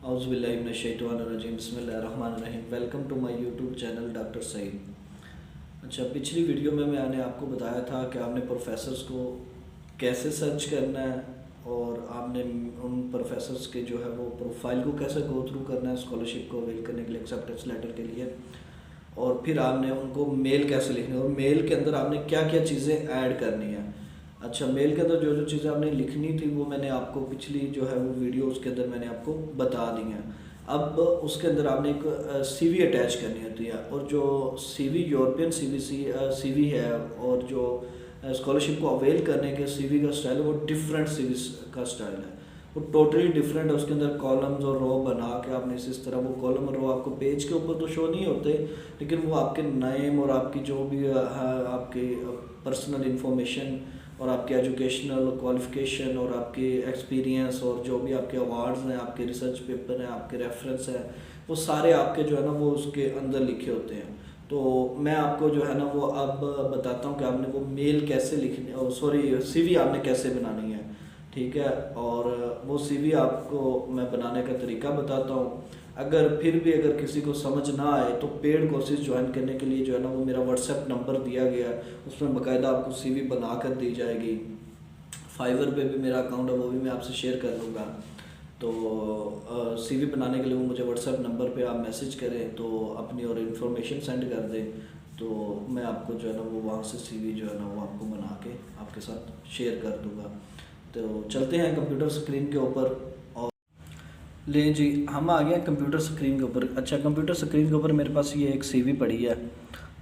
औज़ुबिल्लाहिमिनश्शैतानिर्रजीम बिस्मिल्लाहिर्रहमानिर्रहीम। Welcome to my YouTube channel doctor Saeed. अच्छा, पिछली वीडियो में मैंने आपको बताया था कि आपने प्रोफेसर्स को कैसे सर्च करना है और आपने उन प्रोफेसर्स के जो है वो प्रोफाइल को कैसे गो थ्रू करना है स्कॉलरशिप को अवेल करने के लिए, एक्सेप्टेंस लेटर के लिए, और फिर आपने उनको मेल कैसे लिखनी है और मेल के अंदर आपने क्या क्या चीज़ें ऐड करनी है। अच्छा, मेल के अंदर जो जो चीज़ें आपने लिखनी थी वो मैंने आपको पिछली जो है वो वीडियो उसके अंदर मैंने आपको बता दी हैं। अब उसके अंदर आपने एक सीवी अटैच करनी होती है, और जो सीवी यूरोपियन सीवी है और जो स्कॉलरशिप को अवेल करने के सीवी का स्टाइल है वो डिफरेंट सीवी का स्टाइल है, वो टोटली डिफरेंट है। उसके अंदर कॉलम्स और रो बना के आपने इस तरह वो कॉलम और रो आपको पेज के ऊपर तो शो नहीं होते, लेकिन वो आपके नेम और आपकी जो भी आपकी पर्सनल इंफॉर्मेशन और आपके एजुकेशनल क्वालिफ़िकेशन और आपके एक्सपीरियंस और जो भी आपके अवार्ड्स हैं, आपके रिसर्च पेपर हैं, आपके रेफरेंस हैं, वो सारे आपके जो है ना वो उसके अंदर लिखे होते हैं। तो मैं आपको जो है ना वो अब बताता हूँ कि आपने वो मेल कैसे लिखनी, सॉरी सीवी आपने कैसे बनानी है, ठीक है। और वो सीवी आपको मैं बनाने का तरीका बताता हूँ। अगर किसी को समझ ना आए तो पेड कोर्सेज ज्वाइन करने के लिए जो है ना वो मेरा व्हाट्सएप नंबर दिया गया है, उसमें बाकायदा आपको सीवी बना कर दी जाएगी। फाइवर पे भी मेरा अकाउंट है, वो भी मैं आपसे शेयर कर लूँगा। तो सीवी बनाने के लिए वो मुझे व्हाट्सएप नंबर पे आप मैसेज करें तो अपनी और इन्फॉर्मेशन सेंड कर दें, तो मैं आपको जो है ना वो वहाँ से सीवी जो है ना वो आपको बना के आपके साथ शेयर कर दूँगा। तो चलते हैं कंप्यूटर स्क्रीन के ऊपर। ले जी, हम आ गए कंप्यूटर स्क्रीन के ऊपर। अच्छा, कंप्यूटर स्क्रीन के ऊपर मेरे पास ये एक सीवी पड़ी है,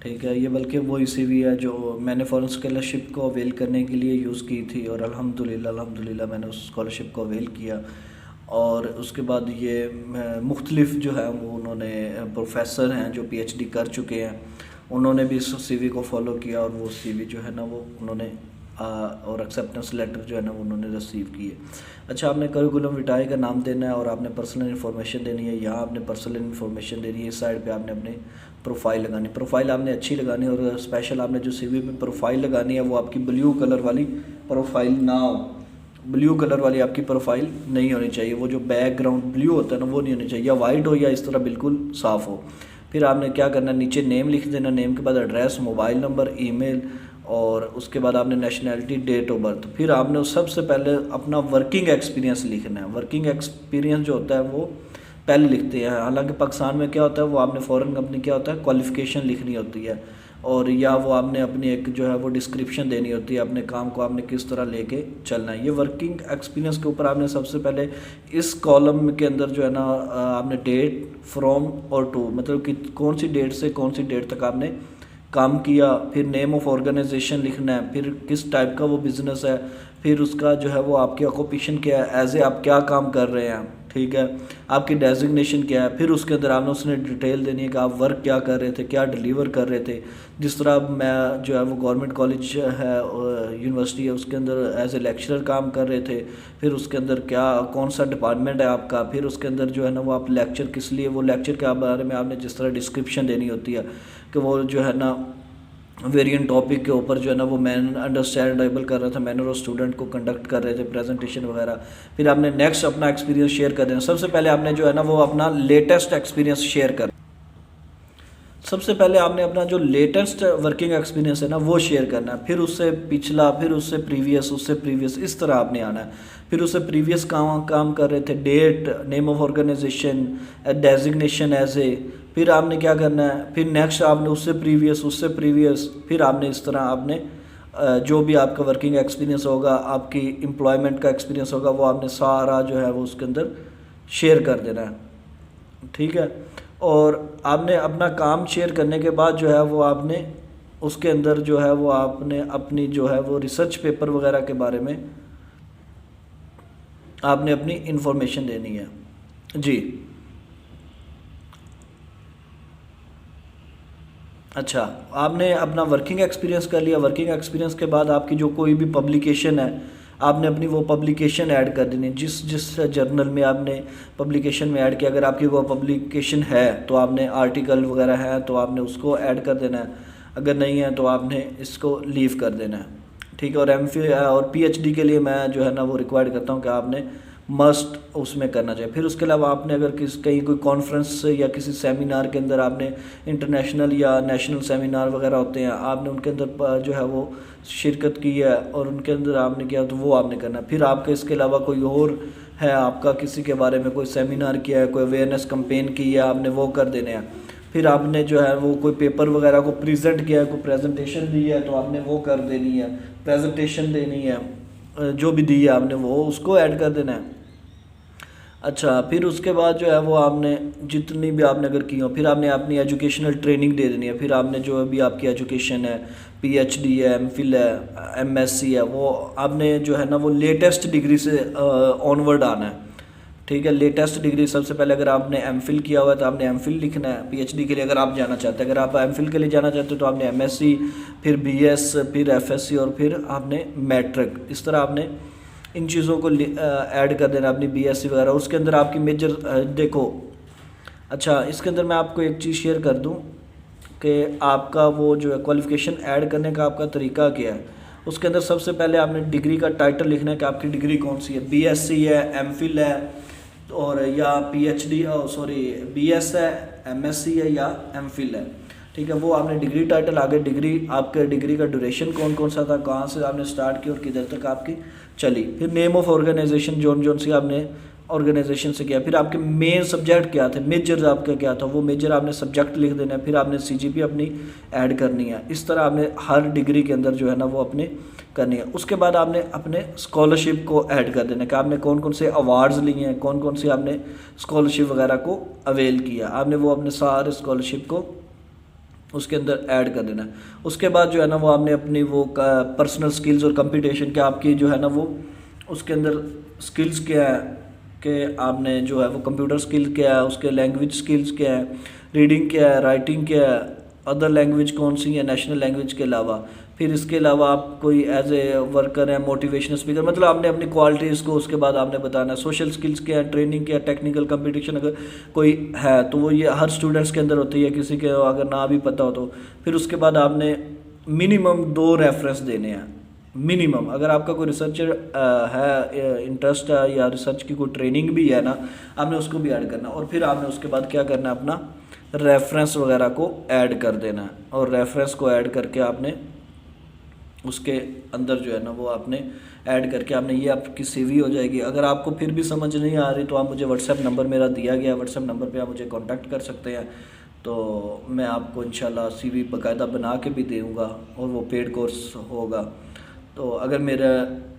ठीक है। ये बल्कि वही सीवी है जो मैंने फॉरेन स्कॉलरशिप को अवेल करने के लिए यूज़ की थी, और अल्हम्दुलिल्लाह मैंने उस स्कॉलरशिप को अवेल किया। और उसके बाद ये मुख्तलिफ जो है वो उन्होंने प्रोफेसर हैं जो पीएचडी कर चुके हैं, उन्होंने भी इस सीवी को फॉलो किया, और वो सीवी जो है ना वो उन्होंने और एक्सेप्टेंस लेटर जो है ना उन्होंने रिसीव किए। अच्छा, आपने करिकुलम विटाए का नाम देना है और आपने पर्सनल इन्फॉर्मेशन देनी है। यहाँ आपने पर्सनल इन्फॉर्मेशन देनी है, इस साइड पे आपने अपने प्रोफाइल लगानी। प्रोफाइल आपने अच्छी लगानी है, और स्पेशल आपने जो सीवी पे प्रोफाइल लगानी है वो आपकी ब्लू कलर वाली प्रोफाइल ना हो। ब्लू कलर वाली आपकी प्रोफाइल नहीं होनी चाहिए, वो जो बैकग्राउंड ब्लू होता है ना वो नहीं होनी चाहिए, या वाइट हो या इस तरह बिल्कुल साफ़ हो। फिर आपने क्या करना है, नीचे नेम लिख देना, नेम के बाद एड्रेस, मोबाइल नंबर, ईमेल, और उसके बाद आपने नेशनैलिटी, डेट ऑफ बर्थ। फिर आपने सबसे पहले अपना वर्किंग एक्सपीरियंस लिखना है। वर्किंग एक्सपीरियंस जो होता है वो पहले लिखते हैं, हालांकि पाकिस्तान में क्या होता है वो आपने फ़ॉरेन कंपनी क्या होता है क्वालिफ़िकेशन लिखनी होती है, और या वो आपने अपनी एक जो है वो डिस्क्रिप्शन देनी होती है, अपने काम को आपने किस तरह लेके चलना है। ये वर्किंग एक्सपीरियंस के ऊपर आपने सबसे पहले इस कॉलम के अंदर जो है ना आपने डेट, फ्रॉम और टू, मतलब कि कौन सी डेट से कौन सी डेट तक आपने काम किया। फिर नेम ऑफ़ ऑर्गेनाइजेशन लिखना है, फिर किस टाइप का वो बिज़नेस है, फिर उसका जो है वो आपकी ऑक्यूपेशन क्या है, एज ए आप क्या काम कर रहे हैं, ठीक है, आपकी डेजिग्नेशन क्या है। फिर उसके अंदर आपने उसने डिटेल देनी है कि आप वर्क क्या कर रहे थे, क्या डिलीवर कर रहे थे। जिस तरह मैं जो है वो गवर्नमेंट कॉलेज है, यूनिवर्सिटी है, उसके अंदर एज ए लेक्चरर काम कर रहे थे। फिर उसके अंदर क्या कौन सा डिपार्टमेंट है आपका, फिर उसके अंदर जो है ना वो आप लेक्चर किस लिए, वो लेक्चर के बारे में आपने जिस तरह डिस्क्रिप्शन देनी होती है कि वो जो है ना वेरिएंट टॉपिक के ऊपर जो है ना वो मैन अंडरस्टैंडेबल कर रहा था, मैनर ऑफ स्टूडेंट को कंडक्ट कर रहे थे, प्रेजेंटेशन वगैरह। फिर आपने नेक्स्ट अपना एक्सपीरियंस शेयर कर देना। सबसे पहले आपने जो है ना वो अपना लेटेस्ट एक्सपीरियंस शेयर कर, सबसे पहले आपने अपना जो लेटेस्ट वर्किंग एक्सपीरियंस है ना वो शेयर करना है। फिर उससे पिछला, फिर उससे प्रीवियस, इस तरह आपने आना है। फिर उससे प्रीवियस काम कर रहे थे, date, name of organization, designation as a. फिर आपने क्या करना है, फिर नेक्स्ट आपने उससे प्रीवियस, फिर आपने इस तरह आपने जो भी आपका वर्किंग एक्सपीरियंस होगा, आपकी एम्प्लॉयमेंट का एक्सपीरियंस होगा, वो आपने सारा जो है वो उसके अंदर शेयर कर देना है, ठीक है। और आपने अपना काम शेयर करने के बाद जो है वो आपने उसके अंदर जो है वो आपने अपनी जो है वो रिसर्च पेपर वगैरह के बारे में आपने अपनी इंफॉर्मेशन देनी है जी। अच्छा, आपने अपना वर्किंग एक्सपीरियंस कर लिया। वर्किंग एक्सपीरियंस के बाद आपकी जो कोई भी पब्लिकेशन है, आपने अपनी वो पब्लिकेशन ऐड कर देनी है। जिस जिस जर्नल में आपने पब्लिकेशन में ऐड किया, अगर आपकी वो पब्लिकेशन है तो आपने आर्टिकल वगैरह है तो आपने उसको ऐड कर देना है, अगर नहीं है तो आपने इसको लीव कर देना है, ठीक है। और एमफिल और पीएचडी के लिए मैं जो है ना वो रिक्वायर्ड करता हूँ कि आपने मस्ट उसमें करना चाहिए। फिर उसके अलावा आपने अगर कहीं कोई कॉन्फ्रेंस या किसी सेमिनार के अंदर आपने इंटरनेशनल या नेशनल सेमिनार वगैरह होते हैं, आपने उनके अंदर जो है वो शिरकत की है और उनके अंदर आपने किया तो वो आपने करना है। फिर आपके इसके अलावा कोई और है, आपका किसी के बारे में कोई सेमिनार किया है, कोई अवेयरनेस कैंपेन की है, आपने वो कर देने हैं। फिर आपने जो है वो कोई पेपर वगैरह को प्रेजेंट किया है, कोई प्रेजेंटेशन दी है तो आपने वो कर देनी है, प्रेजेंटेशन देनी है, जो भी दी है आपने वो उसको ऐड कर देना है। अच्छा, फिर उसके बाद जो है वो आपने जितनी भी आपने अगर की हो, फिर आपने अपनी एजुकेशनल ट्रेनिंग दे देनी है। फिर आपने जो भी आपकी एजुकेशन है, पीएचडी है, एमफिल है, एमएससी है, वो आपने जो है ना वो लेटेस्ट डिग्री से ऑनवर्ड आना है। ठीक है, लेटेस्ट डिग्री सबसे पहले अगर आपने एमफिल किया हुआ है तो आपने एमफिल लिखना है। पीएचडी के लिए अगर आप जाना चाहते हैं, अगर आप एमफिल के लिए जाना चाहते हो तो आपने एमएससी, फिर बीएस, फिर एफएससी और फिर आपने मैट्रिक, इस तरह आपने इन चीज़ों को ऐड कर देना अपनी बीएससी वगैरह। उसके अंदर आपकी मेजर देखो। अच्छा, इसके अंदर मैं आपको एक चीज़ शेयर कर दूं कि आपका वो जो है क्वालिफ़िकेशन ऐड करने का आपका तरीका क्या है। उसके अंदर सबसे पहले आपने डिग्री का टाइटल लिखना है कि आपकी डिग्री कौन सी है, बीएससी है, एमफिल है और या पीएचडी सॉरी बीएस है, एमएससी है या एमफिल है। ठीक है, वो आपने डिग्री टाइटल, आगे डिग्री, आपके डिग्री का ड्यूरेशन कौन कौन सा था, कहाँ से आपने स्टार्ट की और किधर तक आपकी चली। फिर नेम ऑफ ऑर्गेनाइजेशन जोन सी आपने ऑर्गेनाइजेशन से किया। फिर आपके मेन सब्जेक्ट क्या थे, मेजर आपका क्या था, वो मेजर आपने सब्जेक्ट लिख देना है। फिर आपने सीजीपी अपनी ऐड करनी है। इस तरह आपने हर डिग्री के अंदर जो है ना वो अपने करनी है। उसके बाद आपने अपने स्कॉलरशिप को ऐड कर देना कि आपने कौन कौन से अवार्ड्स लिए हैं, कौन कौन सी आपने स्कॉलरशिप वगैरह को अवेल किया, आपने वो अपने सारे स्कॉलरशिप को उसके अंदर ऐड कर देना है। उसके बाद जो है ना वो आपने अपनी वो पर्सनल स्किल्स और कंपटीशन के आपकी जो है ना वो उसके अंदर स्किल्स क्या है कि आपने जो है वो कंप्यूटर स्किल क्या है, उसके लैंग्वेज स्किल्स क्या है, रीडिंग क्या है, राइटिंग क्या है, अदर लैंग्वेज कौन सी है नेशनल लैंग्वेज के अलावा। फिर इसके अलावा आप कोई एज ए वर्कर है, मोटिवेशनल स्पीकर, मतलब आपने अपनी क्वालिटीज़ को उसके बाद आपने बताना है। सोशल स्किल्स क्या है, ट्रेनिंग क्या है, टेक्निकल कंपटीशन अगर कोई है तो वो ये हर स्टूडेंट्स के अंदर होती है, किसी के अगर ना भी पता हो तो। फिर उसके बाद आपने मिनिमम 2 रेफरेंस देने हैं, मिनिमम। अगर आपका कोई रिसर्चर है, इंटरेस्ट है या रिसर्च की कोई ट्रेनिंग भी है ना, आपने उसको भी ऐड करना। और फिर आपने उसके बाद क्या करना है, अपना रेफरेंस वगैरह को ऐड कर देना है। और रेफरेंस को ऐड करके आपने उसके अंदर जो है ना वो आपने ऐड करके आपने ये आपकी सीवी हो जाएगी। अगर आपको फिर भी समझ नहीं आ रही तो आप मुझे व्हाट्सएप नंबर मेरा दिया गया, व्हाट्सएप नंबर पे आप मुझे कांटेक्ट कर सकते हैं। तो मैं आपको इंशाल्लाह सीवी बाकायदा बना के भी दूँगा और वो पेड कोर्स होगा। तो अगर मेरा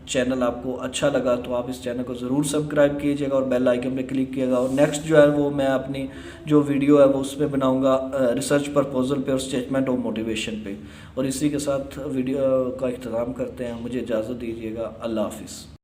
चैनल आपको अच्छा लगा तो आप इस चैनल को ज़रूर सब्सक्राइब कीजिएगा और बेल आइकन पे क्लिक कीजिएगा। और नेक्स्ट जो है वो मैं अपनी जो वीडियो है वो उस पर बनाऊँगा रिसर्च प्रपोजल पे और स्टेटमेंट ऑफ मोटिवेशन पे। और इसी के साथ वीडियो का इख्तिताम करते हैं। मुझे इजाज़त दीजिएगा। अल्लाह हाफिज़।